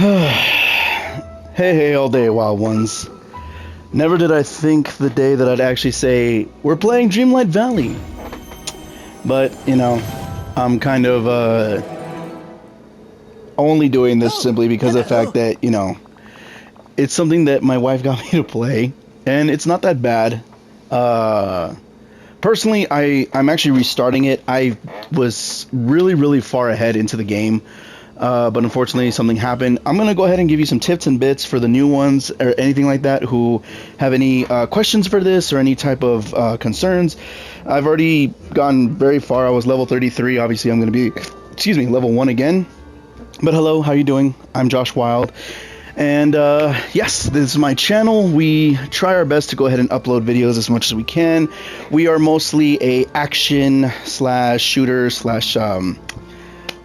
Hey, all day, wild ones. Never did I think the day that I'd actually say, we're playing Dreamlight Valley. But, you know, I'm kind of, only doing this simply because of the fact that, you know, it's something that my wife got me to play, and it's not that bad. Personally, I'm actually restarting it. I was really far ahead into the game. But unfortunately something happened. I'm going to go ahead and give you some tips and bits for the new ones or anything like that who have any questions for this or any type of concerns. I've already gone very far. I was level 33. Obviously I'm going to be, level 1 again. But hello, how you doing? I'm Josh Wild. And yes, this is my channel. We try our best to go ahead and upload videos as much as we can. We are mostly a action slash shooter slash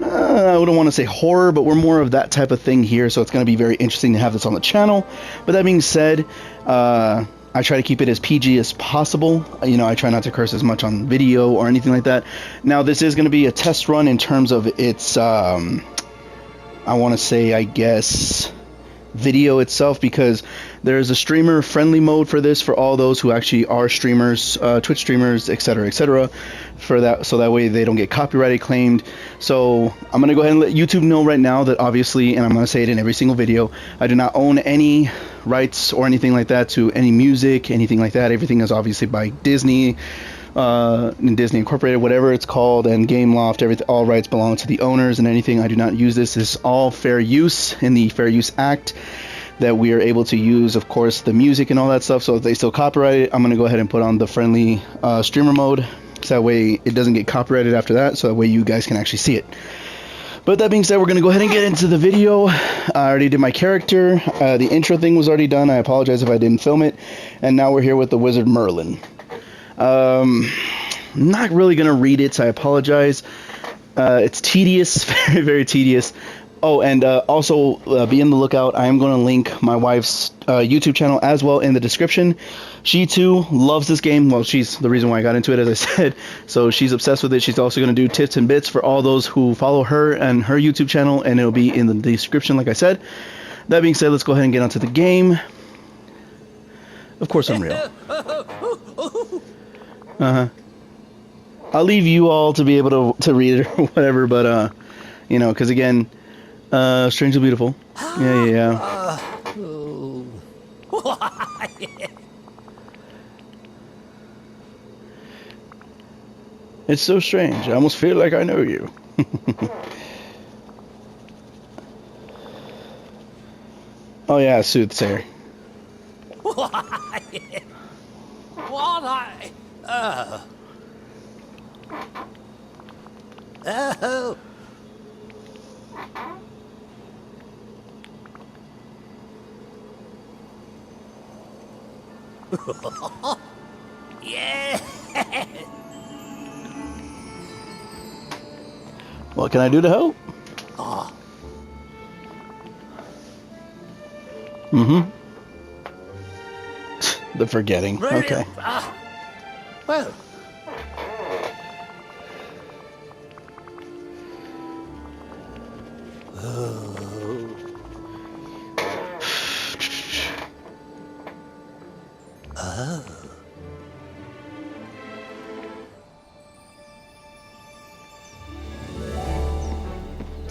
I wouldn't want to say horror, but we're more of that type of thing here, so it's going to be very interesting to have this on the channel. But that being said, I try to keep it as PG as possible. You know, I try not to curse as much on video or anything like that. Now, this is going to be a test run in terms of its, I want to say, I guess, video itself, because there's a streamer friendly mode for this for all those who actually are streamers, Twitch streamers, etc, for that, so that way they don't get copyrighted claimed. So I'm gonna go ahead and let YouTube know right now that obviously, and I'm gonna say it in every single video, I do not own any rights or anything like that to any music, anything like that. Everything is obviously by Disney, Disney Incorporated, whatever it's called, and Gameloft. Everything, all rights belong to the owners, and anything I do not use. This is all fair use in the Fair Use Act, that we are able to use, of course, the music and all that stuff. So if they still copyright it, I'm going to go ahead and put on the friendly streamer mode, so that way it doesn't get copyrighted after that, so that way you guys can actually see it. But that being said, we're going to go ahead and get into the video. I already did my character. The intro thing was already done. I apologize if I didn't film it. And now we're here with the Wizard Merlin. Not really going to read it, so I apologize. It's tedious, very tedious. Oh, and also be on the lookout. I am going to link my wife's YouTube channel as well in the description. She too loves this game. Well, she's the reason why I got into it, as I said. So she's obsessed with it. She's also going to do tips and bits for all those who follow her and her YouTube channel, and it'll be in the description, like I said. That being said, let's go ahead and get onto the game. Of course I'm real. I'll leave you all to be able to read it or whatever, but you know, because again, Strangely Beautiful. Yeah. It's so strange. I almost feel like I know you. Oh yeah, soothsayer. What I... Oh. Yeah. What can I do to help? Oh. The forgetting. Okay. Well.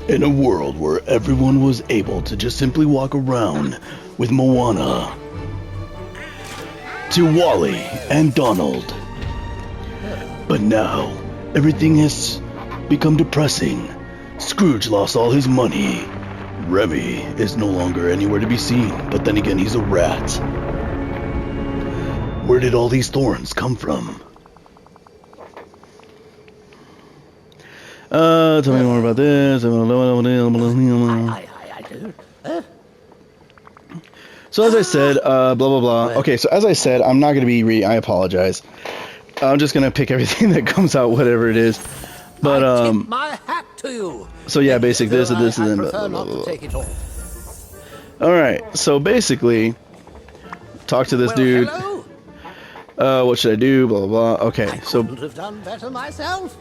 In a world where everyone was able to just simply walk around with Moana, to Wally and Donald. But now, everything has become depressing. Scrooge lost all his money. Remy is no longer anywhere to be seen, but then again, he's a rat. Where did all these thorns come from? Tell me more about this. I do. So as I said, blah blah blah. Okay, so as I said, I'm not gonna be I apologize. I'm just gonna pick everything that comes out, whatever it is. But I tip my hat to you. So yeah, basically this and this and then. Prefer not to take it off. All right, so basically, talk to this dude. Hello? What should I do? Blah, blah, blah. Okay, I so couldn't have done better myself.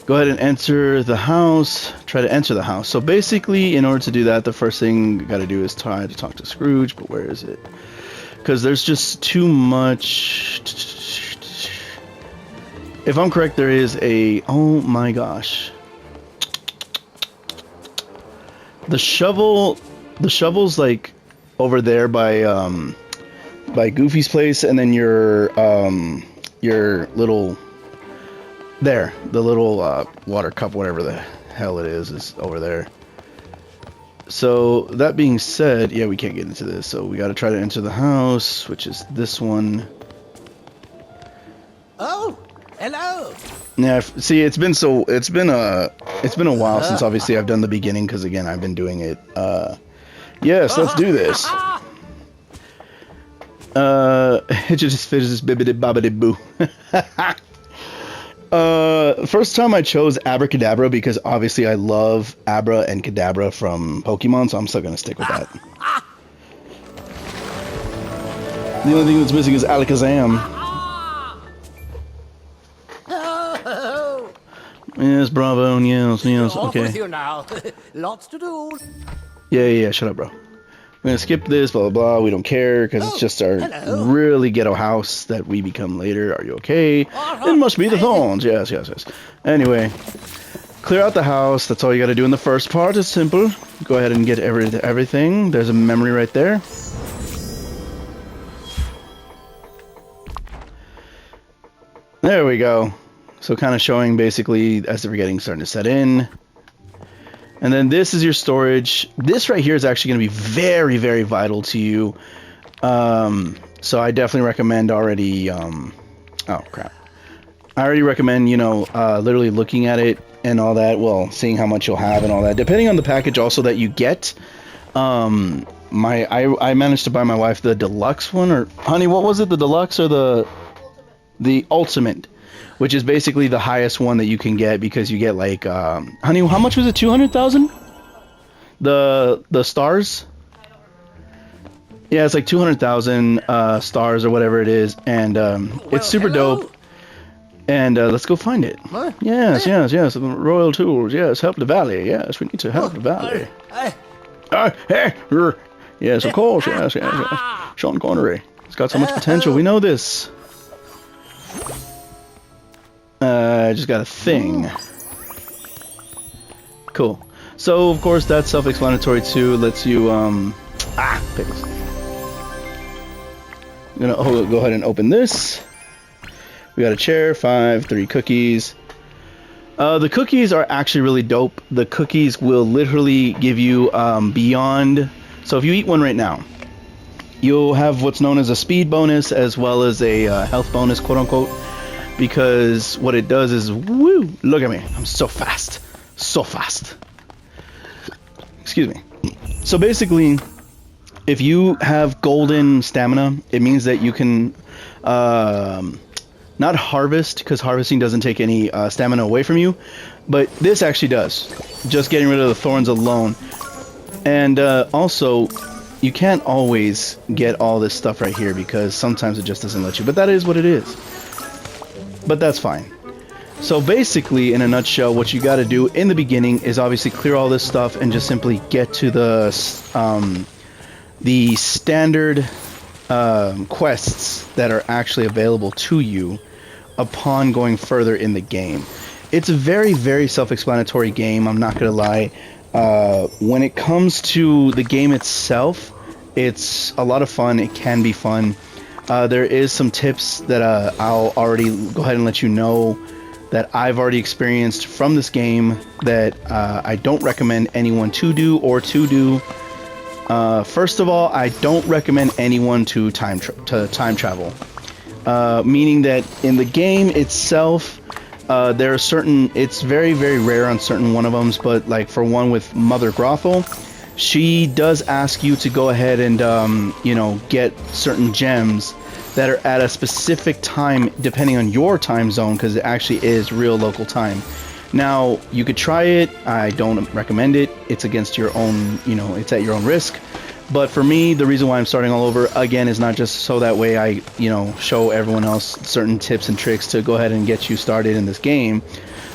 go ahead and enter the house. Try to enter the house. So basically, in order to do that, the first thing you got to do is try to talk to Scrooge. But where is it? Because there's just too much. If I'm correct, there is a... Oh my gosh. The shovel's like over there by Goofy's place, and then your little... There, the little water cup, whatever the hell it is over there. So, that being said, yeah, we can't get into this, so we gotta try to enter the house, which is this one. Oh, hello. Yeah, see, it's been a while since obviously I've done the beginning, because again, I've been doing it. Yes, let's do this. It just finishes bibbidi bobbidi boo. First time I chose Abracadabra because obviously I love Abra and Kadabra from Pokemon, so I'm still gonna stick with that. The only thing that's missing is Alakazam. Oh, Yes, bravo, yes, yes, off with okay. you now. Lots to do. Yeah, shut up, bro. We're gonna skip this, blah, blah, blah. We don't care, because it's just our hello. really ghetto house that we become later. Are you okay? It must be the thorns. Yes. Anyway, clear out the house. That's all you gotta do in the first part. It's simple. Go ahead and get everything. There's a memory right there. There we go. So kind of showing basically as the forgetting starting to set in. And then this is your storage. This right here is actually going to be very, very vital to you. So I definitely recommend already... oh, crap. I already recommend, literally looking at it and all that. Well, seeing how much you'll have and all that. Depending on the package also that you get. I managed to buy my wife the deluxe one. Or, honey, what was it? The deluxe or the ultimate? Which is basically the highest one that you can get because you get like, honey, how much was it? 200,000? The stars? Yeah, it's like 200,000 stars or whatever it is, and it's super dope. And let's go find it. What? Yes. The royal tools. Yes, help the valley. Yes, we need to help the valley. Yes, of course. Yes. Sean Connery. He's got so much potential. We know this. I just got a thing. Cool. So, of course, that's self-explanatory too. Lets you, pickles. I'm gonna go ahead and open this. We got a chair, 3 cookies. The cookies are actually really dope. The cookies will literally give you, beyond... So if you eat one right now, you'll have what's known as a speed bonus as well as a health bonus, quote-unquote. Because what it does is, woo, look at me. I'm so fast. So fast. Excuse me. So basically, if you have golden stamina, it means that you can not harvest, because harvesting doesn't take any stamina away from you. But this actually does. Just getting rid of the thorns alone. And also, you can't always get all this stuff right here because sometimes it just doesn't let you. But that is what it is. But that's fine. So basically, in a nutshell, what you got to do in the beginning is obviously clear all this stuff and just simply get to the standard quests that are actually available to you upon going further in the game. It's a very, very self-explanatory game, I'm not going to lie. When it comes to the game itself, it's a lot of fun. It can be fun. There is some tips that I'll already go ahead and let you know that I've already experienced from this game that I don't recommend anyone to do or to do. First of all, I don't recommend anyone to time travel. Meaning that in the game itself, there are certain... It's very, very rare on certain one of them, but like for one with Mother Grothel, she does ask you to go ahead and, get certain gems that are at a specific time depending on your time zone, because it actually is real local time. Now, you could try it. I don't recommend it. It's against your own, it's at your own risk. But for me, the reason why I'm starting all over again is not just so that way I, show everyone else certain tips and tricks to go ahead and get you started in this game,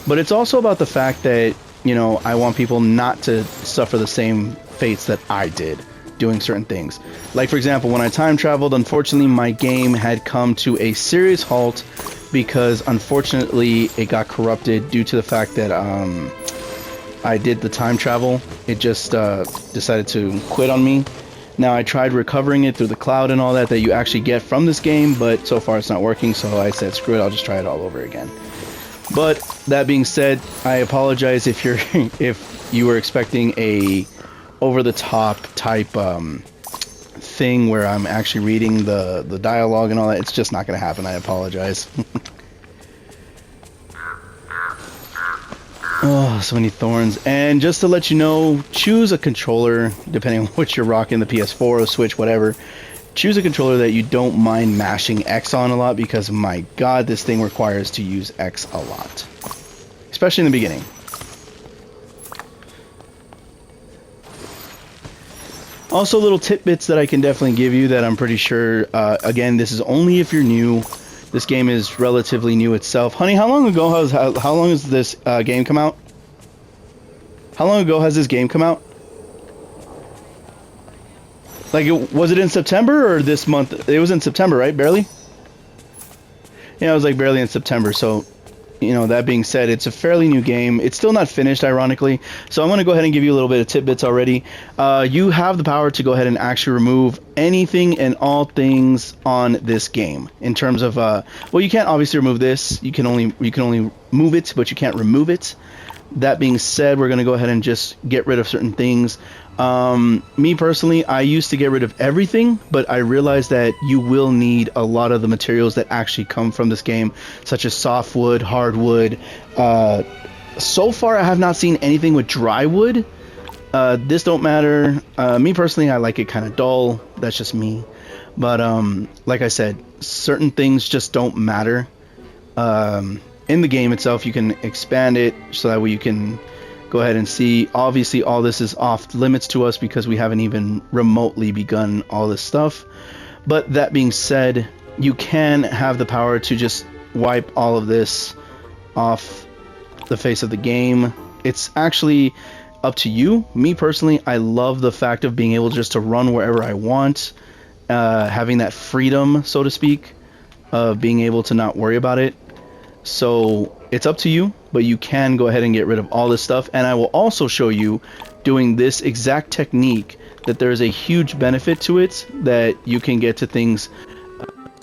but it's also about the fact that, I want people not to suffer the same fates that I did doing certain things. Like, for example, when I time traveled, unfortunately, my game had come to a serious halt because, unfortunately, it got corrupted due to the fact that I did the time travel. It just decided to quit on me. Now, I tried recovering it through the cloud and all that you actually get from this game, but so far it's not working, so I said, screw it, I'll just try it all over again. But that being said, I apologize if you were expecting a over-the-top type thing where I'm actually reading the dialogue and all that. It's just not going to happen. I apologize. Oh, so many thorns. And just to let you know, choose a controller, depending on what you're rocking, the PS4 or Switch, whatever. Choose a controller that you don't mind mashing X on a lot, because my god, this thing requires to use X a lot. Especially in the beginning. Also, little tidbits that I can definitely give you that I'm pretty sure, again, this is only if you're new. This game is relatively new itself. Honey, how long ago how long has this game come out? How long ago has this game come out? Like, was it in September or this month? It was in September, right? Barely? Yeah, it was like barely in September. So, that being said, it's a fairly new game. It's still not finished, ironically. So I'm going to go ahead and give you a little bit of tidbits already. You have the power to go ahead and actually remove anything and all things on this game. In terms of, well, you can't obviously remove this. You can only move it, but you can't remove it. That being said, we're going to go ahead and just get rid of certain things. Me personally, I used to get rid of everything, but I realized that you will need a lot of the materials that actually come from this game, such as softwood, hardwood. So far, I have not seen anything with dry wood. This don't matter. Me personally, I like it kind of dull. That's just me. But like I said, certain things just don't matter. In the game itself, you can expand it so that way you can go ahead and see. Obviously, all this is off limits to us because we haven't even remotely begun all this stuff. But that being said, you can have the power to just wipe all of this off the face of the game. It's actually up to you. Me personally, I love the fact of being able just to run wherever I want, having that freedom, so to speak, of being able to not worry about it. So it's up to you, but you can go ahead and get rid of all this stuff. And I will also show you, doing this exact technique, that there's a huge benefit to it, that you can get to things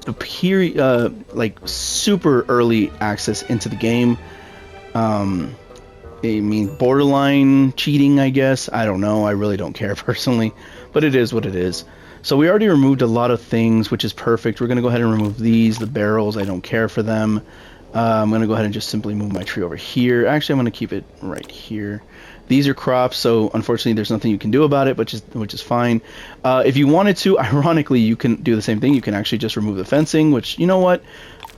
like super early access into the game. I mean, borderline cheating, I guess. I don't know. I really don't care personally, but it is what it is. So we already removed a lot of things, which is perfect. We're going to go ahead and remove these, the barrels. I don't care for them. I'm going to go ahead and just simply move my tree over here. Actually, I'm going to keep it right here. These are crops, so unfortunately there's nothing you can do about it, which is fine. If you wanted to, ironically, you can do the same thing. You can actually just remove the fencing, which, you know what?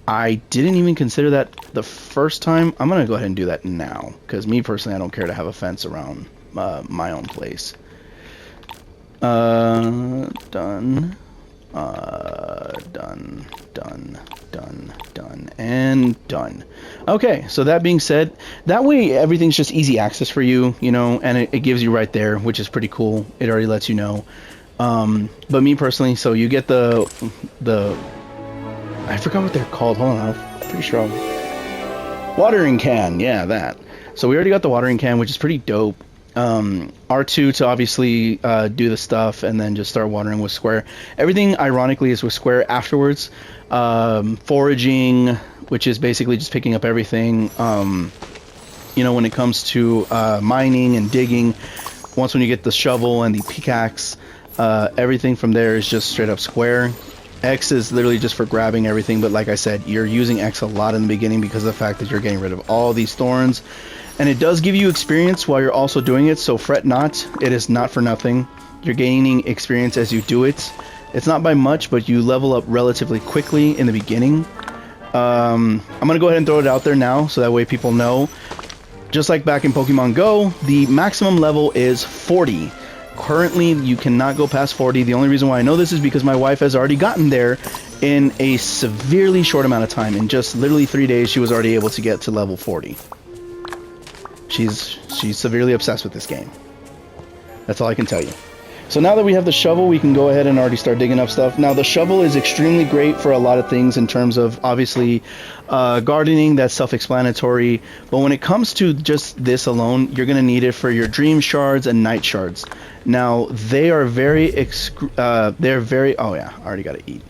I didn't even consider that the first time. I'm going to go ahead and do that now, because me personally, I don't care to have a fence around my own place. Done. Done, and done. Okay, so that being said, that way everything's just easy access for you, and it gives you right there, which is pretty cool. It already lets you know. But me personally, so you get the I forgot what they're called. Hold on, I'm pretty sure. Watering can, yeah, that. So we already got the watering can, which is pretty dope. R2 to obviously do the stuff, and then just start watering with square. Everything ironically is with square afterwards. Foraging, which is basically just picking up everything. When it comes to mining and digging, when you get the shovel and the pickaxe, everything from there is just straight up square. X is literally just for grabbing everything, but like I said, you're using X a lot in the beginning because of the fact that you're getting rid of all these thorns. And it does give you experience while you're also doing it, so fret not. It is not for nothing. You're gaining experience as you do it. It's not by much, but you level up relatively quickly in the beginning. I'm going to go ahead and throw it out there now, so that way people know. Just like back in Pokemon Go, the maximum level is 40. Currently, you cannot go past 40. The only reason why I know this is because my wife has already gotten there in a severely short amount of time. In just literally 3 days, she was already able to get to level 40. She's severely obsessed with this game. That's all I can tell you. So now that we have the shovel, we can go ahead and already start digging up stuff. Now, the shovel is extremely great for a lot of things in terms of, obviously, gardening. That's self-explanatory. But when it comes to just this alone, you're going to need it for your dream shards and night shards. Now, they are very... Oh, yeah. I already got to eat.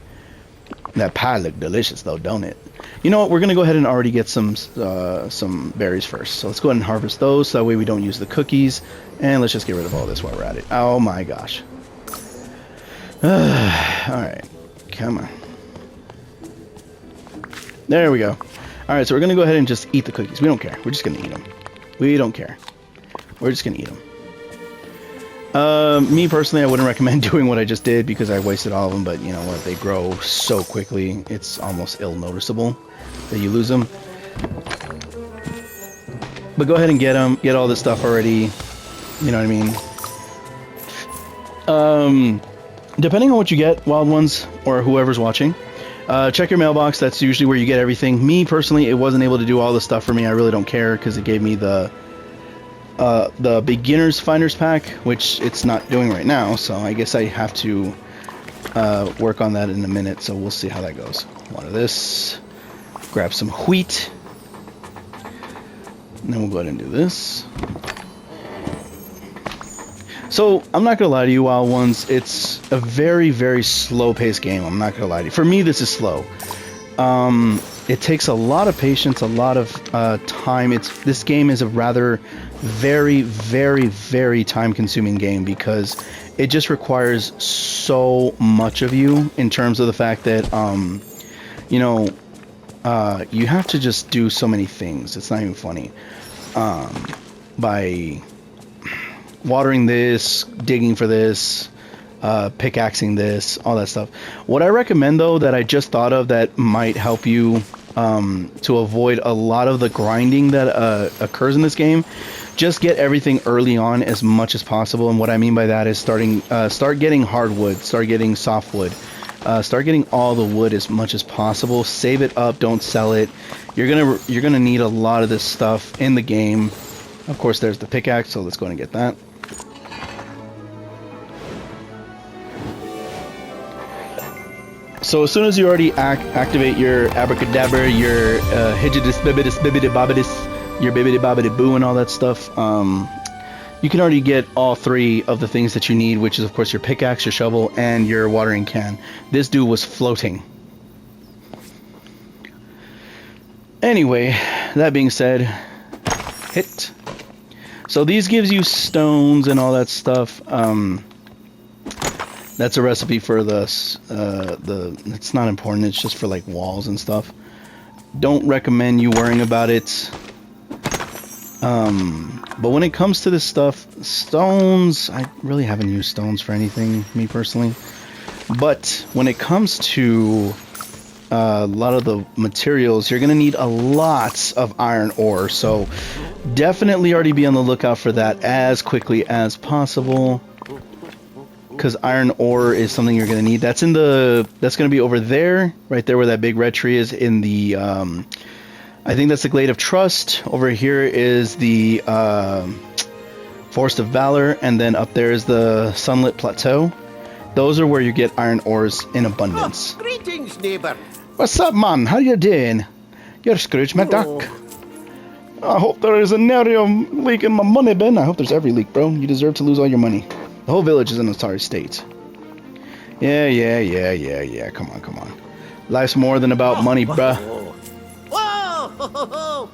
That pie looked delicious, though, don't it? You know what? We're going to go ahead and already get some berries first. So let's go ahead and harvest those. So that way we don't use the cookies. And let's just get rid of all this while we're at it. Oh, my gosh. Alright. Come on. There we go. Alright, so we're going to go ahead and just eat the cookies. We don't care. We're just going to eat them. We don't care. We're just going to eat them. Me personally, I wouldn't recommend doing what I just did because I wasted all of them, but you know what, they grow so quickly, it's almost ill-noticeable that you lose them. But go ahead and get them, get all this stuff already, you know what I mean? Depending on what you get, Wild Ones, or whoever's watching, check your mailbox, that's usually where you get everything. Me personally, it wasn't able to do all the stuff for me, I really don't care, because it gave me the beginner's finders pack, which it's not doing right now, so I guess I have to work on that in a minute, so we'll see how that goes. Water this, grab some wheat, and then we'll go ahead and do this. So I'm not gonna lie to you, Wild Ones, it's a very, very slow-paced game. I'm not gonna lie to you. For me, this is slow. It takes a lot of patience, a lot of time. This game is a rather very, very, very time-consuming game because it just requires so much of you in terms of the fact that, you know, you have to just do so many things. It's not even funny. By watering this, digging for this, pickaxing this, all that stuff. What I recommend, though, that I just thought of that might help you to avoid a lot of the grinding that occurs in this game, just get everything early on as much as possible. And what I mean by that is start getting hardwood, start getting softwood, start getting all the wood as much as possible. Save it up, don't sell it. You're gonna need a lot of this stuff in the game. Of course, there's the pickaxe, so let's go and get that. So as soon as you already activate your abracadabra, your hidgidis bibidis bibidi bobidis, your bibidi bobidi boo and all that stuff, you can already get all three of the things that you need, which is of course your pickaxe, your shovel, and your watering can. This dude was floating. Anyway, that being said, hit. So these gives you stones and all that stuff. That's a recipe for it's not important, it's just for like walls and stuff. Don't recommend you worrying about it. But when it comes to this stuff, stones, I really haven't used stones for anything, me personally. But when it comes to a lot of the materials, you're gonna need a lot of iron ore, so definitely already be on the lookout for that as quickly as possible, because iron ore is something you're gonna need. That's gonna be over there, right there where that big red tree is, in the I think that's the Glade of Trust. Over here is the Forest of Valor, and then up there is the Sunlit Plateau. Those are where you get iron ores in abundance. Oh, greetings, neighbor. What's up, man? How you doing? You're Scrooge McDuck. I hope there is an area leak in my money bin. I hope there's every leak, bro. You deserve to lose all your money. The whole village is in a sorry state. Yeah. Come on. Life's more than about money, bruh. Whoa!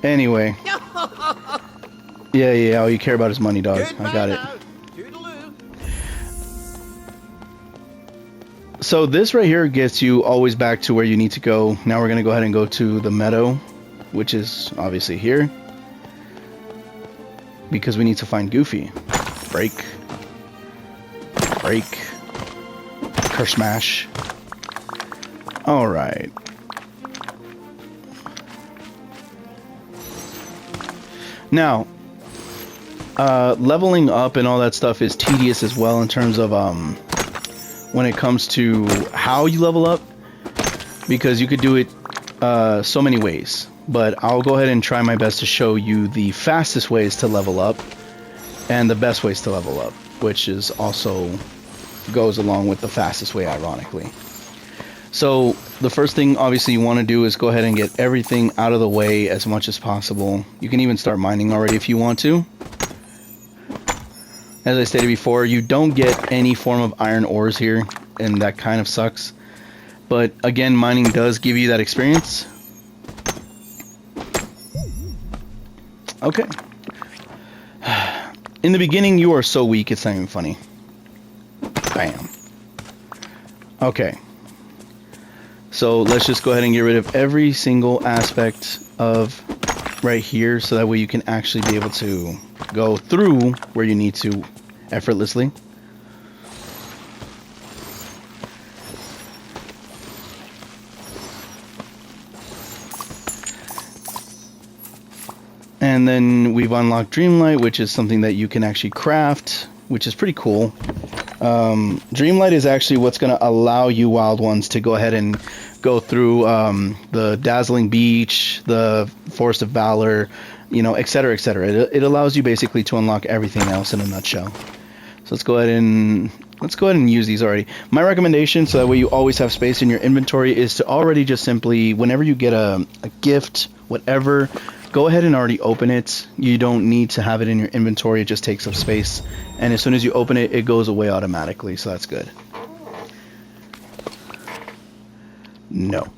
Anyway. Yeah, all you care about is money, dog. I got it. So this right here gets you always back to where you need to go. Now we're going to go ahead and go to the meadow, which is obviously here, because we need to find Goofy. Break. Curse smash. Alright. Now, leveling up and all that stuff is tedious as well in terms of when it comes to how you level up, because you could do it so many ways. But I'll go ahead and try my best to show you the fastest ways to level up and the best ways to level up, which is also goes along with the fastest way, ironically. So the first thing obviously you want to do is go ahead and get everything out of the way as much as possible. You can even start mining already if you want to. As I stated before, you don't get any form of iron ores here, and that kind of sucks. But again, mining does give you that experience. Okay. In the beginning, you are so weak, it's not even funny. Bam. Okay. So let's just go ahead and get rid of every single aspect of right here, so that way you can actually be able to go through where you need to effortlessly. And then we've unlocked Dreamlight, which is something that you can actually craft, which is pretty cool. Dreamlight is actually what's going to allow you wild ones to go ahead and go through the Dazzling Beach, the Forest of Valor, you know, etc., etc. It allows you basically to unlock everything else in a nutshell. So let's go ahead and use these already. My recommendation, so that way you always have space in your inventory, is to already just simply, whenever you get a gift, whatever, go ahead and already open it. You don't need to have it in your inventory. It just takes up space. And as soon as you open it, it goes away automatically. So that's good. No.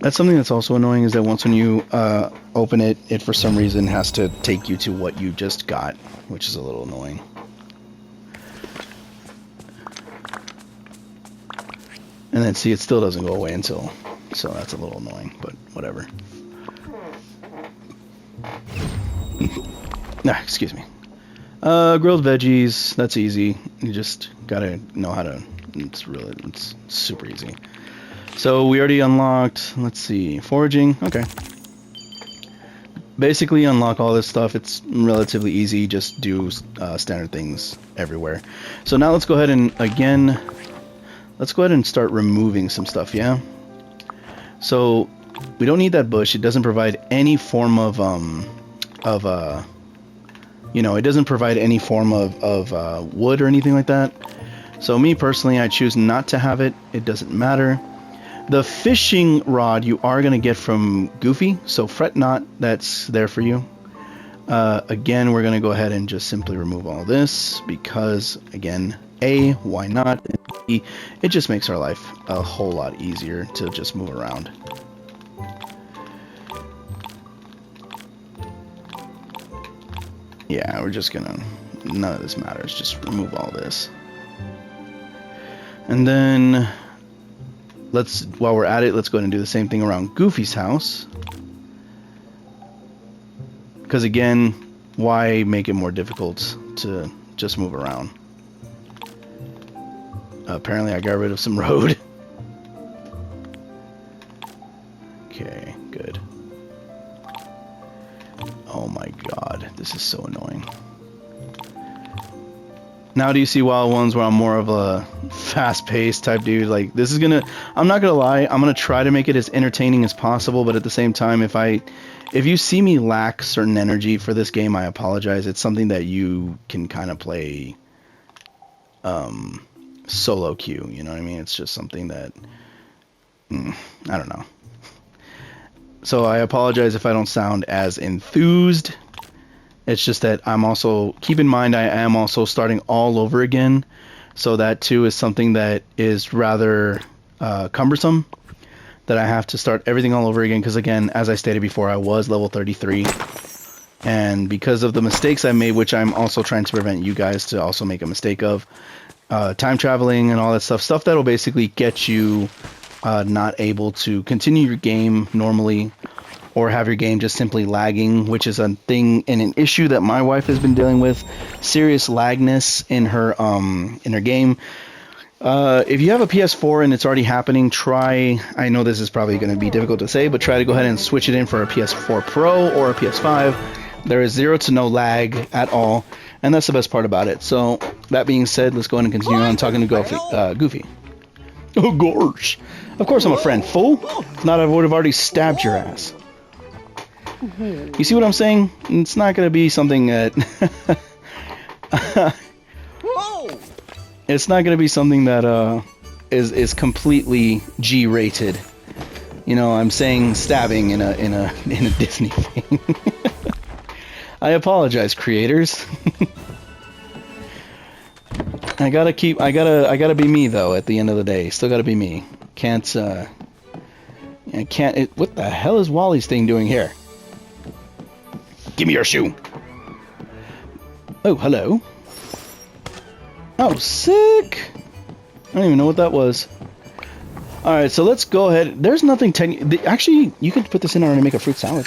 That's something that's also annoying, is that once when you open it, it for some reason has to take you to what you just got, which is a little annoying. And then see, it still doesn't go away until, so that's a little annoying, but whatever. Excuse me. Grilled veggies, that's easy. You just gotta know how to, it's super easy. So we already unlocked, let's see, foraging, okay. Basically unlock all this stuff, it's relatively easy, just do standard things everywhere. So now let's go ahead and, again, let's go ahead and start removing some stuff, yeah? So we don't need that bush, it doesn't provide any form of you know, it doesn't provide any form of wood or anything like that. So me personally, I choose not to have it. It doesn't matter. The fishing rod you are going to get from Goofy, so fret not, that's there for you. Again, we're going to go ahead and just simply remove all this because, again, A, why not? And B, it just makes our life a whole lot easier to just move around. Yeah, we're just gonna, none of this matters, just remove all this. And then, while we're at it, let's go ahead and do the same thing around Goofy's house. Because again, why make it more difficult to just move around? Apparently I got rid of some road. Okay, good. Oh my god, this is so annoying. Now do you see Wild Ones where I'm more of a fast-paced type dude? Like, this is gonna, I'm not gonna lie, I'm gonna try to make it as entertaining as possible, but at the same time, if you see me lack certain energy for this game, I apologize. It's something that you can kind of play solo queue, you know what I mean? It's just something that, I don't know. So I apologize if I don't sound as enthused. It's just that I'm also, keep in mind, I am also starting all over again. So that too is something that is rather cumbersome, that I have to start everything all over again. Because again, as I stated before, I was level 33. And because of the mistakes I made, which I'm also trying to prevent you guys to also make a mistake of, time traveling and all that stuff that'll basically get you not able to continue your game normally, or have your game just simply lagging, which is a thing and an issue that my wife has been dealing with. Serious lagness in her game. If you have a PS4 and it's already happening, try, I know this is probably going to be difficult to say, but try to go ahead and switch it in for a PS4 Pro or a PS5. There is 0 to no lag at all, and that's the best part about it. So, that being said, let's go ahead and continue on talking to Goofy. Oh, gosh. Of course I'm a friend, fool. If not, I would have already stabbed your ass. You see what I'm saying? It's not going to be something that... it's not going to be something that is completely G-rated. You know, I'm saying stabbing in a Disney thing. I apologize, creators. I gotta be me though. At the end of the day, still gotta be me. What the hell is Wally's thing doing here? Give me your shoe. Oh, hello. Oh, sick. I don't even know what that was. All right, so let's go ahead. There's nothing actually, you can put this in there and make a fruit salad.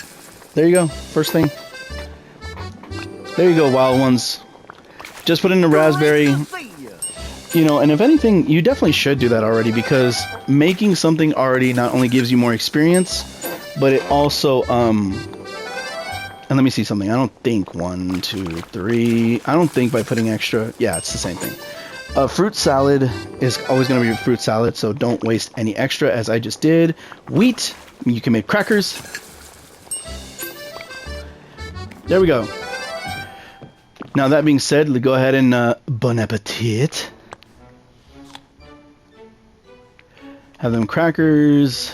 There you go. First thing. There you go, wild ones. Just put in the raspberry. You know, and if anything, you definitely should do that already, because making something already not only gives you more experience, but it also, and let me see something. I don't think 1, 2, 3. I don't think by putting extra, yeah, it's the same thing. A fruit salad is always going to be a fruit salad, so don't waste any extra, as I just did. Wheat, you can make crackers. There we go. Now that being said, go ahead and bon appetit. Have them crackers.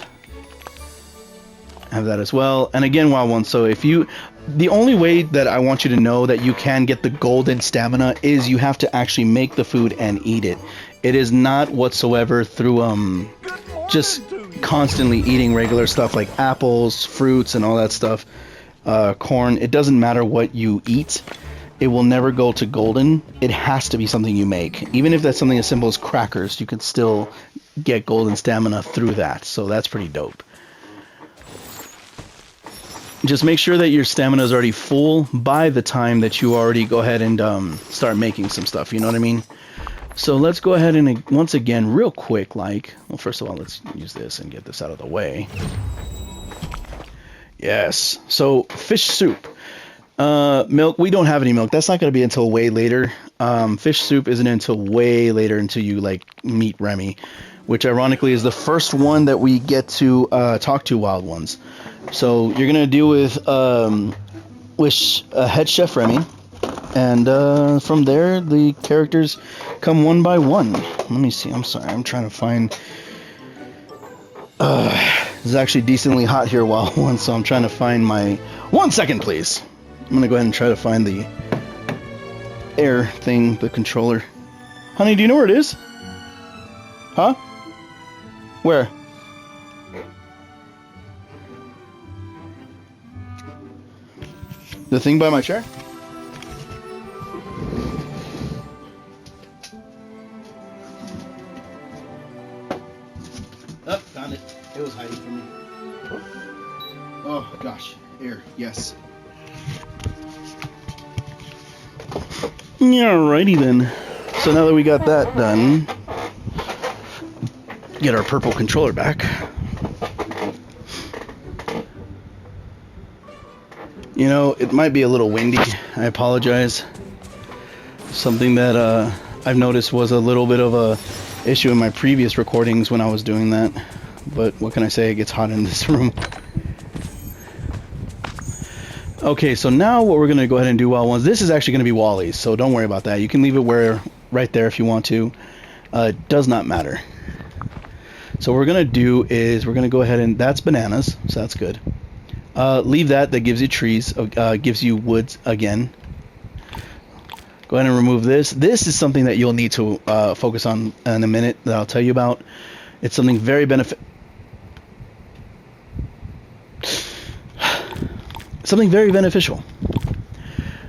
Have that as well. And again, wild ones. So if you, the only way that I want you to know that you can get the golden stamina is you have to actually make the food and eat it. It is not whatsoever through just constantly eating regular stuff like apples, fruits, and all that stuff. Corn. It doesn't matter what you eat. It will never go to golden. It has to be something you make. Even if that's something as simple as crackers, you can still get golden stamina through that. So that's pretty dope. Just make sure that your stamina is already full by the time that you already go ahead and start making some stuff. You know what I mean? So let's go ahead and once again, real quick, well, first of all, let's use this and get this out of the way. Yes. So fish soup. Milk, we don't have any milk. That's not going to be until way later. Fish soup isn't until way later, until you meet Remy, which ironically is the first one that we get to talk to wild ones. So you're going to deal with head chef Remy, and from there the characters come one by one. Let me see. I'm sorry. I'm trying to find... it's actually decently hot here, wild ones, so I'm trying to find my... 1 second, please. I'm going to go ahead and try to find the air thing, the controller. Honey, do you know where it is? Huh? Where? The thing by my chair? Oh, found it. It was hiding from me. Oh, gosh. Air. Yes. Alrighty then. So now that we got that done, get our purple controller back. You know, it might be a little windy. I apologize. Something that I've noticed was a little bit of a issue in my previous recordings when I was doing that. But what can I say? It gets hot in this room. Okay, so now what we're going to go ahead and do, wild ones, this is actually going to be Wally's, so don't worry about that. You can leave it right there if you want to. It does not matter. So what we're going to do is we're going to go ahead and, that's bananas, so that's good. Leave that gives you trees, gives you woods again. Go ahead and remove this. This is something that you'll need to focus on in a minute that I'll tell you about. It's something very very beneficial.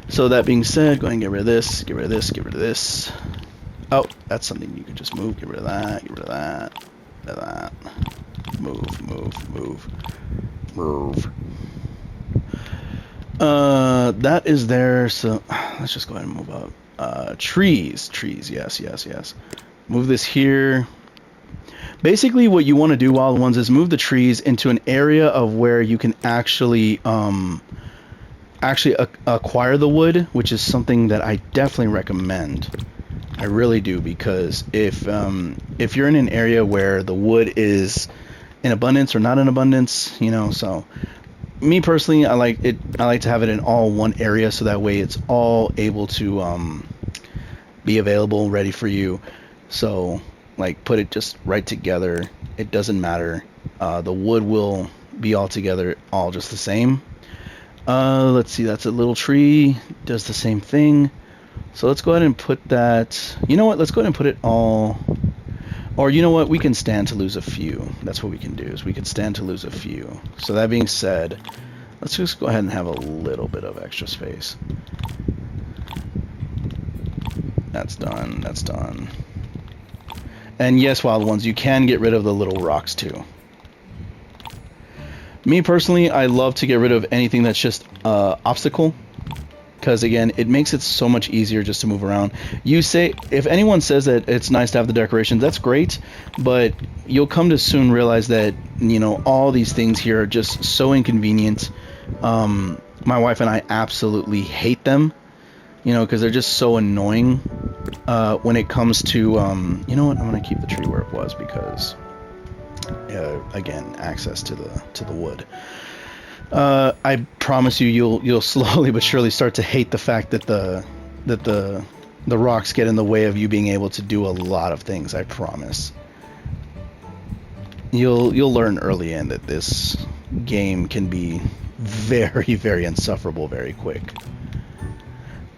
So that being said, go ahead and get rid of this, get rid of this, get rid of this. Oh, that's something you can just move. Get rid of that, get rid of that, get rid of that. Move, move, move, move. That is there, so let's just go ahead and move up. Trees, yes, yes, yes. Move this here. Basically, what you want to do, wild ones, is move the trees into an area of where you can actually actually acquire the wood, which is something that I definitely recommend. I really do, because if you're in an area where the wood is in abundance or not in abundance, you know, so me personally, I like to have it in all one area, so that way it's all able to be available, ready for you. So like put it just right together. It doesn't matter. The wood will be all together, all just the same. Let's see, that's a little tree, does the same thing. So let's go ahead and put that, you know what, let's go ahead and put it all, or you know what, we can stand to lose a few. That's what we can do, is we can stand to lose a few. So that being said, let's just go ahead and have a little bit of extra space. That's done, that's done. And yes, wild ones, you can get rid of the little rocks too. Me personally, I love to get rid of anything that's just obstacle, because again, it makes it so much easier just to move around. You say, if anyone says that it's nice to have the decorations, that's great, but you'll come to soon realize that, you know, all these things here are just so inconvenient. My wife and I absolutely hate them, you know, because they're just so annoying when it comes to, you know what, I'm going to keep the tree where it was, because again, access to the wood. I promise you, you'll slowly but surely start to hate the fact that the rocks get in the way of you being able to do a lot of things. I promise. You'll learn early in that this game can be very, very insufferable very quick.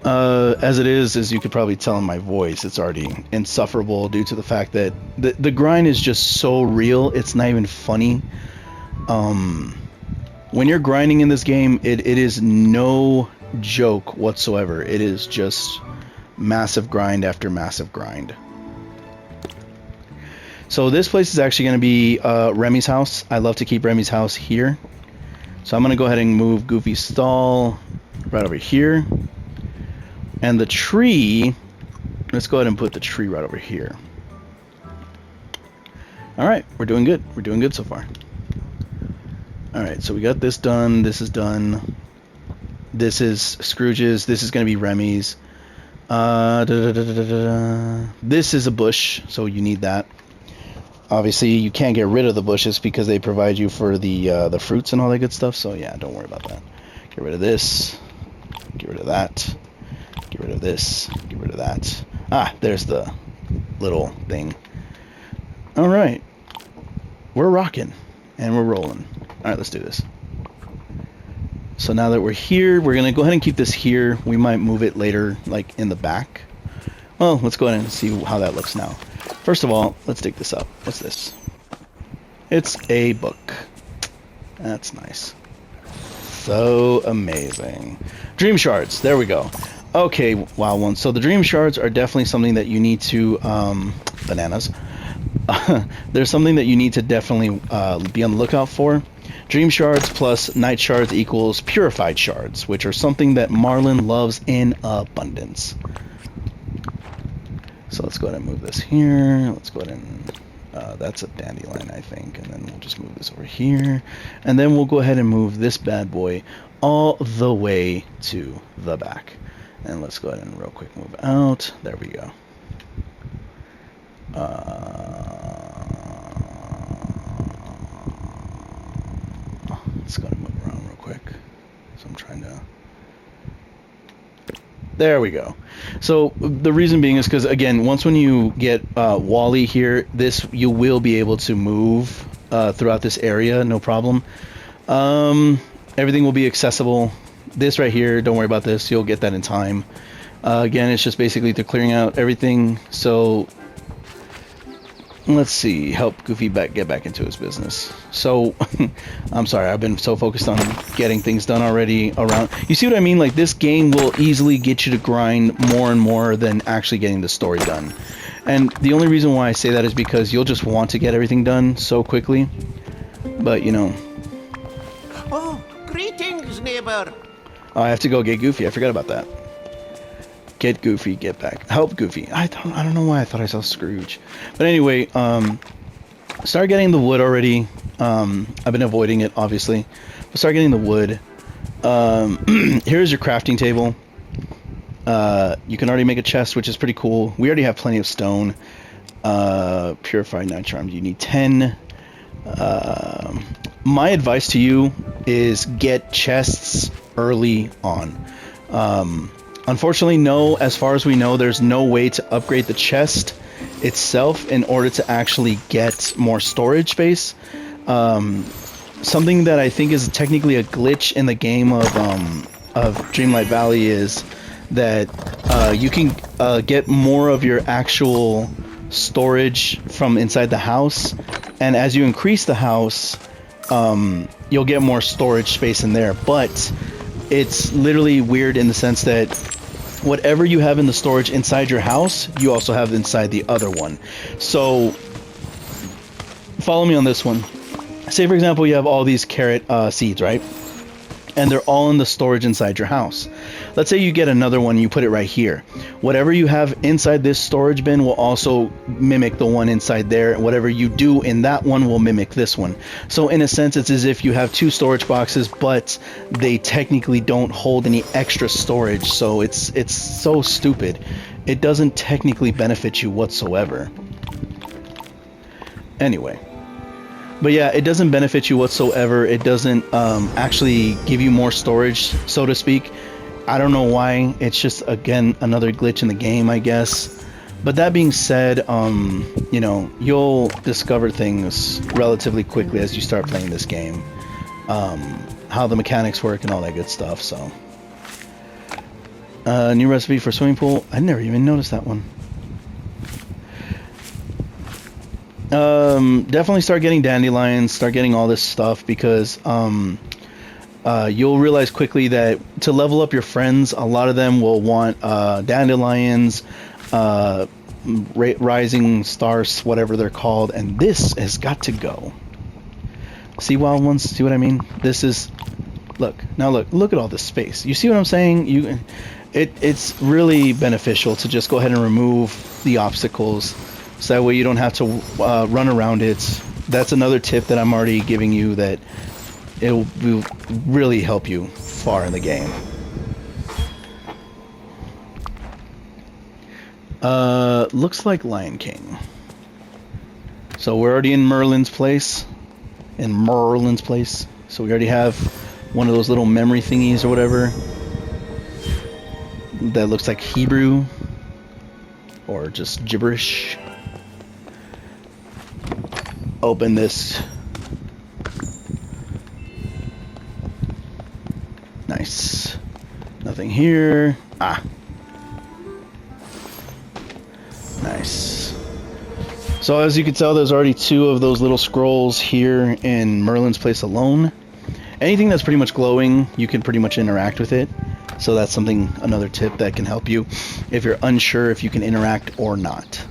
As it is, as you could probably tell in my voice, it's already insufferable due to the fact that the grind is just so real, it's not even funny. When you're grinding in this game, it is no joke whatsoever. It is just massive grind after massive grind. So this place is actually going to be Remy's house. I love to keep Remy's house here. So I'm going to go ahead and move Goofy's stall right over here. And the tree, let's go ahead and put the tree right over here. Alright, we're doing good. We're doing good so far. Alright, so we got this done. This is done. This is Scrooge's. This is going to be Remy's. This is a bush, so you need that. Obviously, you can't get rid of the bushes because they provide you for the fruits and all that good stuff. So yeah, don't worry about that. Get rid of this. Get rid of that. Get rid of this. Get rid of that. Ah, there's the little thing. All right. We're rocking and we're rolling. All right, let's do this. So now that we're here, we're going to go ahead and keep this here. We might move it later, like in the back. Well, let's go ahead and see how that looks now. First of all, let's dig this up. What's this? It's a book. That's nice. So amazing. Dream shards. There we go. Okay, wild ones. So the dream shards are definitely something that you need to bananas. There's something that you need to definitely be on the lookout for. Dream shards plus night shards equals purified shards, which are something that Marlin loves in abundance. So let's go ahead and move this here. Let's go ahead and that's a dandelion, I think, and then we'll just move this over here, and then we'll go ahead and move this bad boy all the way to the back. And let's go ahead and real quick move out. There we go. Let's go ahead and move around real quick. So I'm trying to... There we go. So the reason being is because, again, once when you get Wally here, you will be able to move throughout this area, no problem. Everything will be accessible. This right here, don't worry about this. You'll get that in time. Again, it's just basically they're clearing out everything. So let's see. Help Goofy get back into his business. So I'm sorry. I've been so focused on getting things done already around. You see what I mean? Like, this game will easily get you to grind more and more than actually getting the story done. And the only reason why I say that is because you'll just want to get everything done so quickly. But, you know. Oh, greetings, neighbor. Oh, I have to go get Goofy. I forgot about that. Get Goofy, get back. Help Goofy. I don't know why I thought I saw Scrooge. But anyway, start getting the wood already. I've been avoiding it, obviously. But start getting the wood. Here's your crafting table. You can already make a chest, which is pretty cool. We already have plenty of stone. Purified night charms. You need 10. My advice to you is get chests early on. Unfortunately, no, as far as we know, there's no way to upgrade the chest itself in order to actually get more storage space. Something that I think is technically a glitch in the game of Dreamlight Valley is that you can get more of your actual storage from inside the house, and as you increase the house, you'll get more storage space in there, but it's literally weird in the sense that whatever you have in the storage inside your house, you also have inside the other one. So follow me on this one. Say for example you have all these carrot seeds, right? And they're all in the storage inside your house. Let's say you get another one and you put it right here. Whatever you have inside this storage bin will also mimic the one inside there. Whatever you do in that one will mimic this one. So in a sense, it's as if you have two storage boxes, but they technically don't hold any extra storage. So it's so stupid. It doesn't technically benefit you whatsoever. Anyway. But yeah, it doesn't benefit you whatsoever. It doesn't actually give you more storage, so to speak. I don't know why. It's just, again, another glitch in the game, I guess. But that being said, you know, you'll discover things relatively quickly as you start playing this game. How the mechanics work and all that good stuff, so. New recipe for swimming pool. I never even noticed that one. Definitely start getting dandelions, start getting all this stuff, because you'll realize quickly that to level up your friends, a lot of them will want dandelions, rising stars, whatever they're called, and this has got to go. See, wild ones? See what I mean? This is, look at all this space. You see what I'm saying? It's really beneficial to just go ahead and remove the obstacles. So that way you don't have to run around it. That's another tip that I'm already giving you, that it will really help you far in the game. Looks like Lion King. So we're already in Merlin's place. So we already have one of those little memory thingies or whatever. That looks like Hebrew. Or just gibberish. Open this. Nice. Nothing here. Ah. Nice. So as you can tell, there's already 2 of those little scrolls here in Merlin's place alone. Anything that's pretty much glowing, you can pretty much interact with it. So that's another tip that can help you if you're unsure if you can interact or not.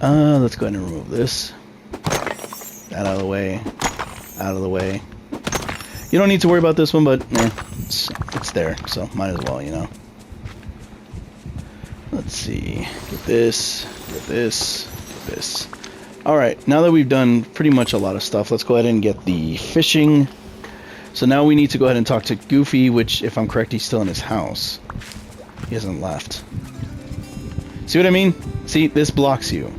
Let's go ahead and remove this. That out of the way. Out of the way. You don't need to worry about this one, but it's there, so might as well, you know. Let's see. Get this. Get this. Get this. Alright, now that we've done pretty much a lot of stuff, let's go ahead and get the fishing. So now we need to go ahead and talk to Goofy, which, if I'm correct, he's still in his house. He hasn't left. See what I mean? See, this blocks you.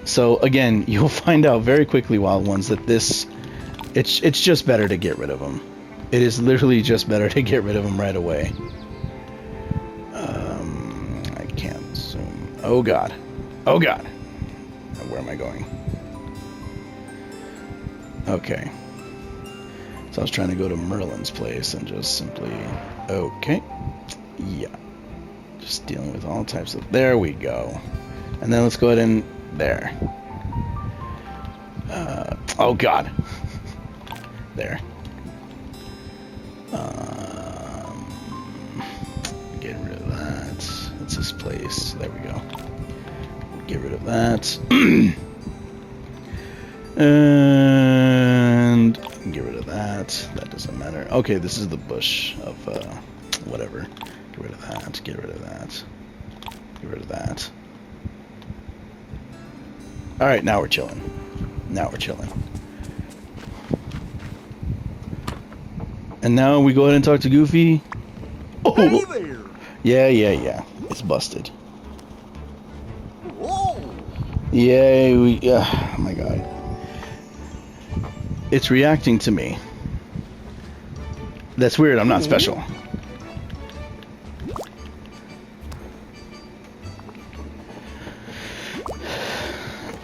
So again, you'll find out very quickly, wild ones, that it's just better to get rid of them. It is literally just better to get rid of them right away. I can't zoom. Oh god. Oh god. Where am I going? Okay. So I was trying to go to Merlin's place and just simply... Okay. Yeah. Just dealing with all types of... There we go. And then let's go ahead and... There. Oh god. There. Get rid of that. That's his place. There we go. Get rid of that. And get rid of that. That doesn't matter. Okay, this is the bush of whatever. Get rid of that. Get rid of that. Get rid of that. Alright, now we're chilling. Now we're chilling. And now we go ahead and talk to Goofy. Oh, Hey there. yeah. It's busted. Whoa. Yay, oh my god. It's reacting to me. That's weird, I'm not special.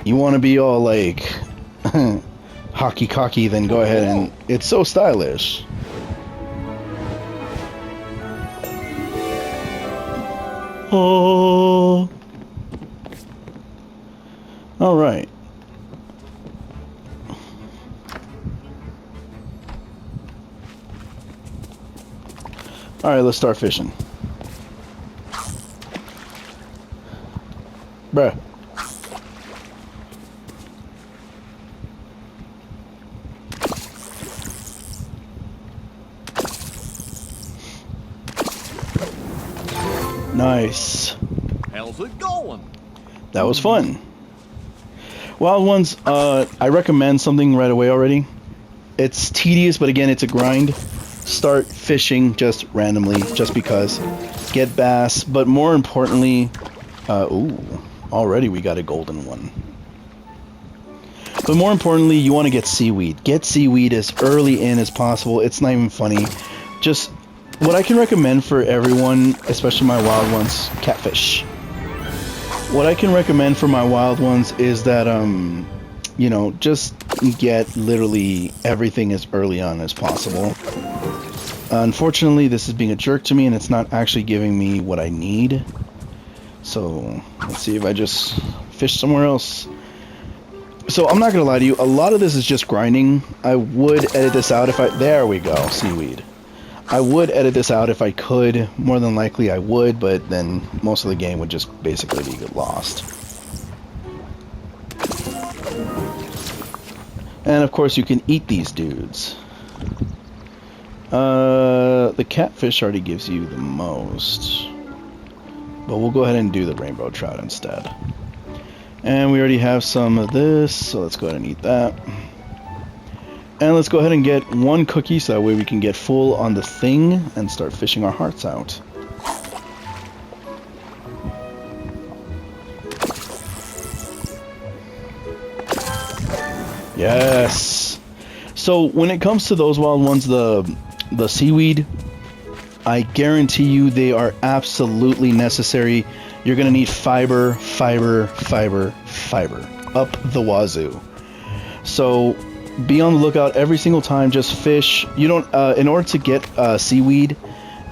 You want to be all like hockey cocky, then go ahead and it's so stylish. Oh. All right. All right, let's start fishing. Bruh. Nice. How's it going? That was fun. Wild Ones, I recommend something right away already. It's tedious, but again, it's a grind. Start fishing just randomly, just because. Get bass, but more importantly, ooh, already we got a golden one. But more importantly, you want to get seaweed. Get seaweed as early in as possible. It's not even funny. Just what I can recommend for everyone, especially my wild ones, catfish. What I can recommend for my wild ones is that, you know, just get literally everything as early on as possible. Unfortunately, this is being a jerk to me, and it's not actually giving me what I need. So, let's see if I just fish somewhere else. So, I'm not gonna lie to you, a lot of this is just grinding. I would edit this out if I... There we go, seaweed. I would edit this out if I could. More than likely I would, but then most of the game would just basically be lost. And of course you can eat these dudes. The catfish already gives you the most. But we'll go ahead and do the rainbow trout instead. And we already have some of this, so let's go ahead and eat that. And let's go ahead and get one cookie so that way we can get full on the thing and start fishing our hearts out. Yes! So when it comes to those wild ones, the seaweed, I guarantee you they are absolutely necessary. You're going to need fiber, fiber, fiber, fiber. Up the wazoo. So be on the lookout every single time. Just fish. You don't in order to get seaweed,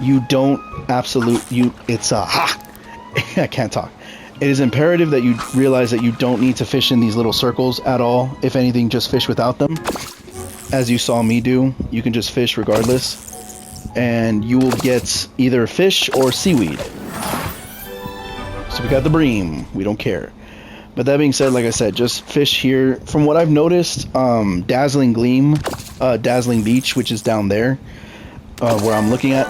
you don't it's I can't talk. It is imperative that you realize that you don't need to fish in these little circles at all. If anything, just fish without them. As you saw me do, you can just fish regardless, and you will get either fish or seaweed. So we got the bream. We don't care. But that being said, like I said, just fish here. From what I've noticed, Dazzling Gleam, Dazzling Beach, which is down there, where I'm looking at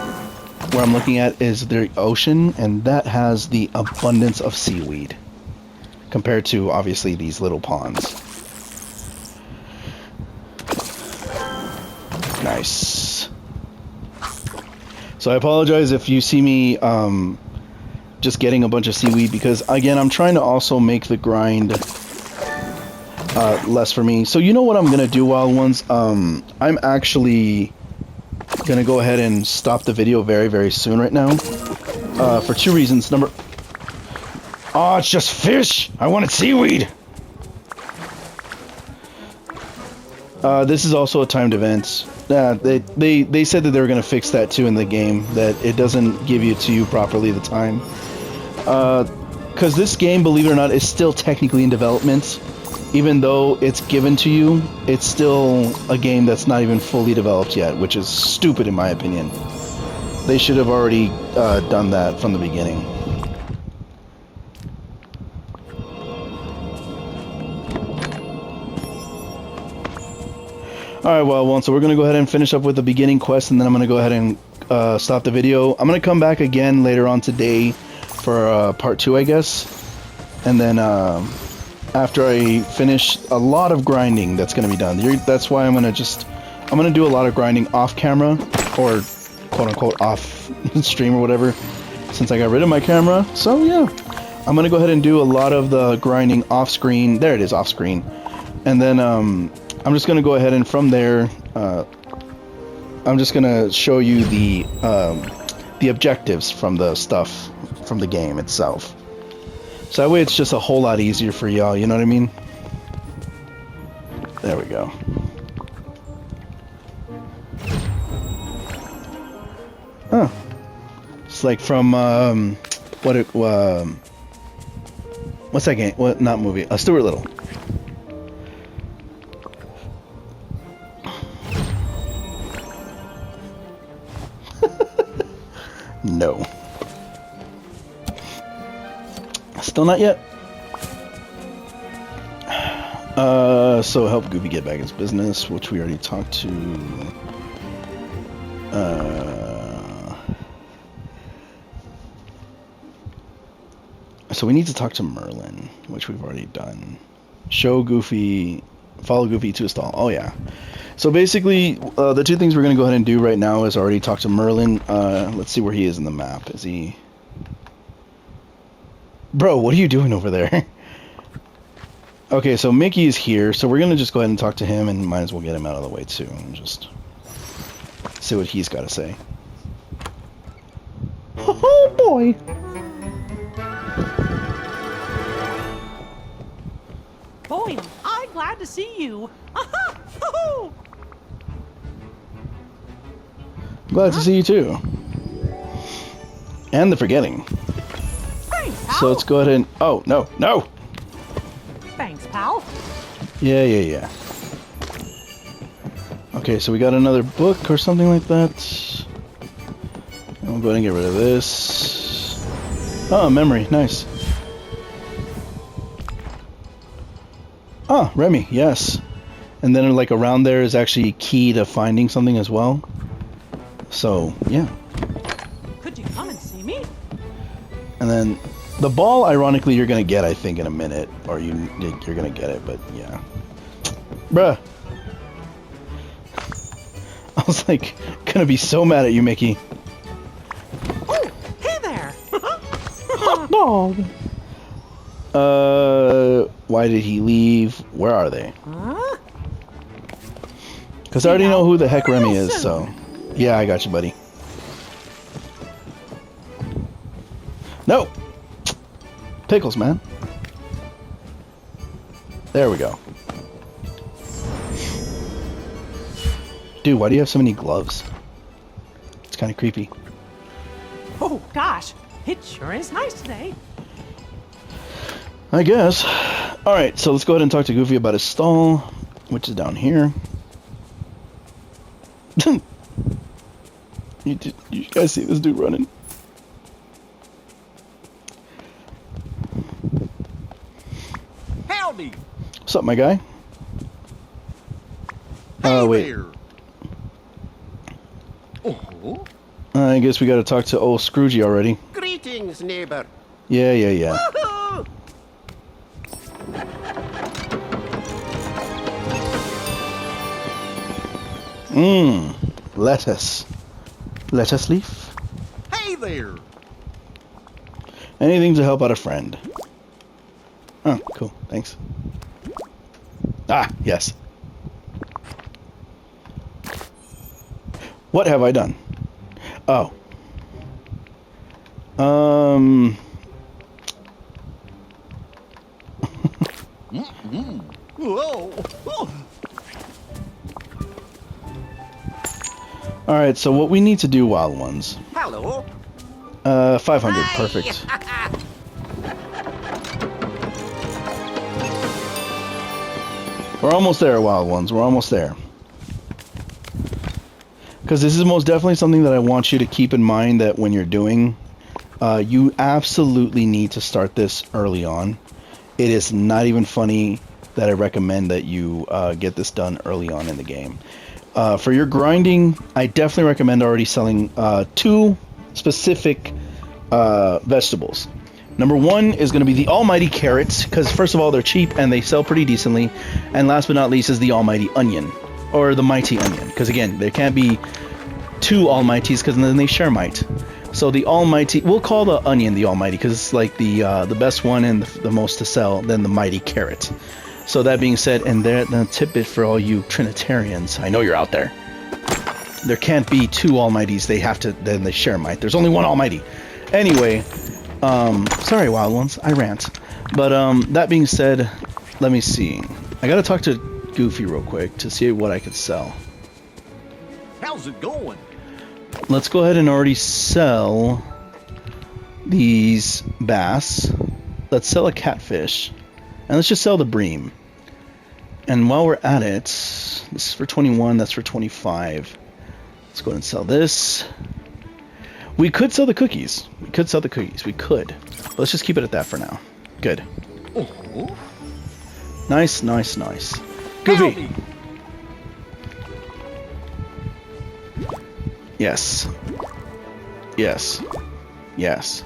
is the ocean, and that has the abundance of seaweed compared to obviously these little ponds. Nice. So I apologize if you see me just getting a bunch of seaweed, because again, I'm trying to also make the grind less for me. So you know what I'm gonna do, wild ones? I'm actually gonna go ahead and stop the video very, very soon right now, for two reasons. Oh, it's just fish. I wanted seaweed. This is also a timed event. They said that they were gonna fix that too in the game, that it doesn't give it to you properly the time. Because this game, believe it or not, is still technically in development. Even though it's given to you, it's still a game that's not even fully developed yet, which is stupid in my opinion. They should have already done that from the beginning. Alright, well, so we're going to go ahead and finish up with the beginning quest, and then I'm going to go ahead and stop the video. I'm going to come back again later on today for part 2, I guess. And then after I finish a lot of grinding that's going to be done. That's why I'm going to do a lot of grinding off camera. or quote-unquote off stream or whatever, since I got rid of my camera. So yeah, I'm gonna go ahead and do a lot of the grinding off screen. There it is, off screen. And then I'm just gonna go ahead and from there, I'm just gonna show you the objectives from the stuff from the game itself. So that way it's just a whole lot easier for y'all, you know what I mean? There we go. Huh. It's like from, what's that game? What, not movie? Stuart Little. No. Still not yet. So help Goofy get back his business, which we already talked to. So we need to talk to Merlin, which we've already done. Show Goofy, follow Goofy to a stall. Oh yeah. So basically, the two things we're gonna go ahead and do right now is already talk to Merlin. Let's see where he is in the map. Is he? Bro, what are you doing over there? Okay, so Mickey is here, so we're gonna just go ahead and talk to him, and might as well get him out of the way too, and just see what he's got to say. Oh boy! Boy, I'm glad to see you. Glad to see you too. And the forgetting. Thanks, pal. So let's go ahead and... Oh, no, no! Thanks, pal. Yeah. Okay, so we got another book or something like that. And we'll go ahead and get rid of this. Oh, memory, nice. Ah, Remy, yes. And then like around there is actually key to finding something as well. So, yeah. Could you come and see me? And then the ball, ironically, you're gonna get, I think, in a minute, or you're gonna get it. But yeah, bruh. I was like, gonna be so mad at you, Mickey. Oh, hey there. Hot dog. Why did he leave? Where are they? Huh? Because I already know who the heck Remy is, so yeah, I got you, buddy. No! Pickles, man. There we go. Dude, why do you have so many gloves? It's kind of creepy. Oh, gosh. It sure is nice today. I guess. Alright, so let's go ahead and talk to Goofy about his stall, which is down here. You guys see this dude running? Howdy. What's up, my guy? Hey Wait. there. Oh. I guess we gotta talk to old Scroogey already. Greetings, neighbor. Yeah. Woohoo! Lettuce. Lettuce leaf? Hey there. Anything to help out a friend. Oh, cool. Thanks. Ah, yes. What have I done? Oh. Whoa. Alright, so what we need to do, Wild Ones. Hello. 500, perfect. We're almost there, Wild Ones. We're almost there. Because this is most definitely something that I want you to keep in mind that when you're doing, you absolutely need to start this early on. It is not even funny that I recommend that you get this done early on in the game. For your grinding, I definitely recommend already selling two specific vegetables. Number one is going to be the almighty carrots, because first of all, they're cheap and they sell pretty decently. And last but not least is the almighty onion, or the mighty onion, because again, there can't be 2 Almighties because then they share might. So the Almighty, we'll call the Onion the Almighty because it's like the best one and the most to sell. Then the Mighty Carrot. So that being said, and there the tidbit for all you Trinitarians, I know you're out there. There can't be 2 Almighties. Then they share might. There's only one Almighty. Anyway, sorry, Wild Ones, I rant. But that being said, let me see. I gotta talk to Goofy real quick to see what I could sell. How's it going? Let's go ahead and already sell these bass. Let's sell a catfish. And let's just sell the bream. And while we're at it, this is for 21, that's for 25. Let's go ahead and sell this. We could sell the cookies. We could. But let's just keep it at that for now. Good. Oh. Nice, nice, nice. Goofy! Yes. Yes. Yes.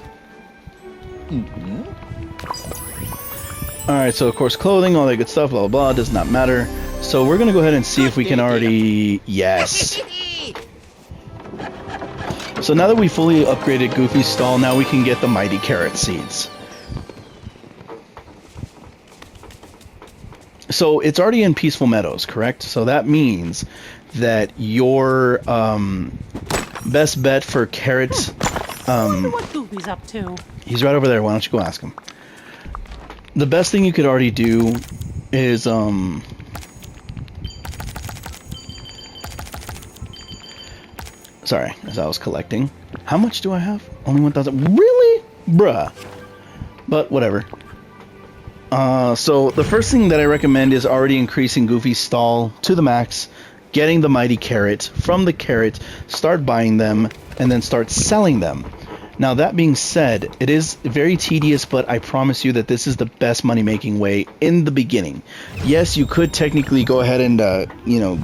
Alright, so of course clothing, all that good stuff, blah blah blah, does not matter. So we're gonna go ahead and see if we can already... Yes. So now that we fully upgraded Goofy's stall, now we can get the Mighty Carrot Seeds. So it's already in Peaceful Meadows, correct? So that means that your best bet for carrots... I wonder what Goofy's up to. He's right over there. Why don't you go ask him? The best thing you could already do is sorry, as I was collecting. How much do I have? Only 1,000. Really? Bruh. But whatever. So the first thing that I recommend is already increasing Goofy's stall to the max, getting the Mighty Carrot. From the carrot, start buying them, and then start selling them. Now that being said, it is very tedious, but I promise you that this is the best money-making way in the beginning. Yes, you could technically go ahead and,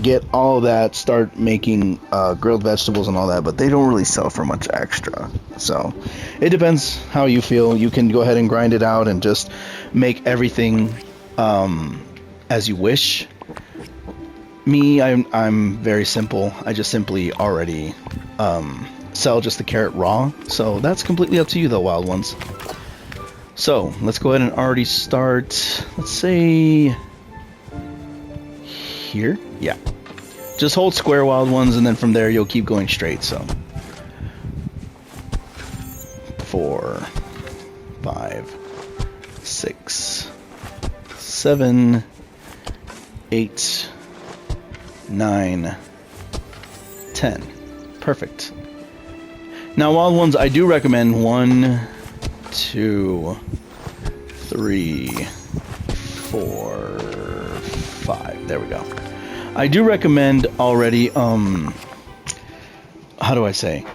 get all of that, start making grilled vegetables and all that, but they don't really sell for much extra. So it depends how you feel. You can go ahead and grind it out and just make everything as you wish. Me, I'm very simple. I just simply already sell just the carrot raw. So that's completely up to you though, Wild Ones. So let's go ahead and already start, let's say here. Yeah. Just hold square, Wild Ones, and then from there you'll keep going straight. So 4, 5, 6, 7, 8, 9, 10. Perfect. Now, Wild Ones, I do recommend 1, 2, 3, 4, 5. There we go. I do recommend already, how do I say?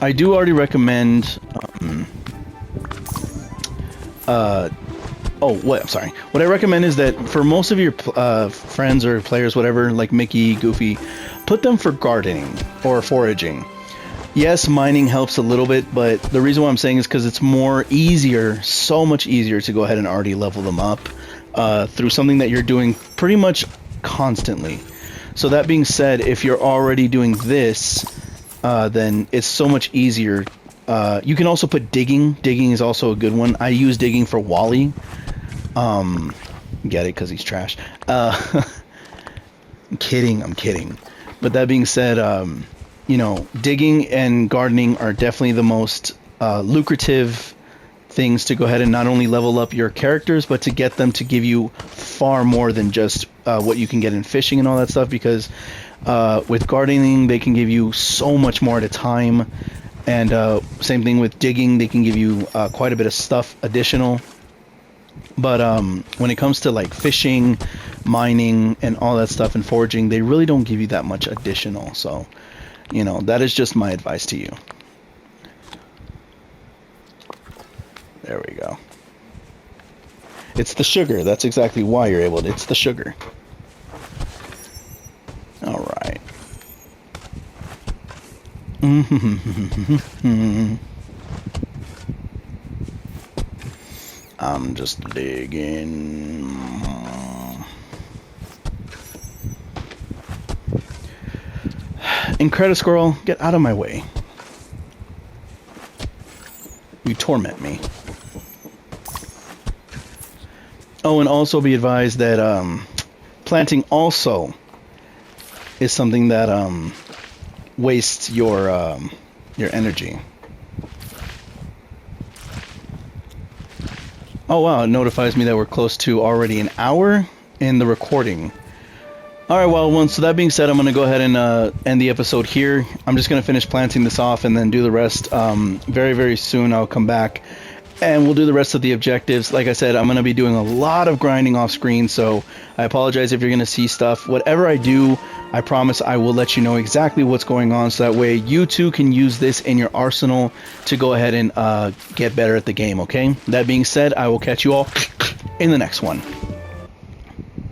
I do already recommend, sorry. What I recommend is that for most of your friends or players, whatever, like Mickey, Goofy, put them for gardening or foraging. Yes, mining helps a little bit, but the reason why I'm saying is because it's so much easier to go ahead and already level them up through something that you're doing pretty much constantly. So that being said, if you're already doing this, then it's so much easier. You can also put digging. Digging is also a good one. I use digging for Wally. Get it? Because he's trash. I'm kidding. But that being said, digging and gardening are definitely the most lucrative things to go ahead and not only level up your characters, but to get them to give you far more than just what you can get in fishing and all that stuff, because with gardening, they can give you so much more at a time. And same thing with digging, they can give you quite a bit of stuff additional. But when it comes to like fishing, mining, and all that stuff and foraging, they really don't give you that much additional. So, that is just my advice to you. There we go. It's the sugar. That's exactly why you're able to. It's the sugar. All right. I'm just digging. Incredible Squirrel, get out of my way. You torment me. Oh, and also be advised that planting also is something that wastes your energy. Oh wow, it notifies me that we're close to already an hour in the recording. Alright, well, so that being said, I'm going to go ahead and end the episode here. I'm just going to finish planting this off and then do the rest very, very soon. I'll come back and we'll do the rest of the objectives. Like I said, I'm going to be doing a lot of grinding off screen, so I apologize if you're going to see stuff. Whatever I do, I promise I will let you know exactly what's going on, so that way you too can use this in your arsenal to go ahead and get better at the game, okay? That being said, I will catch you all in the next one.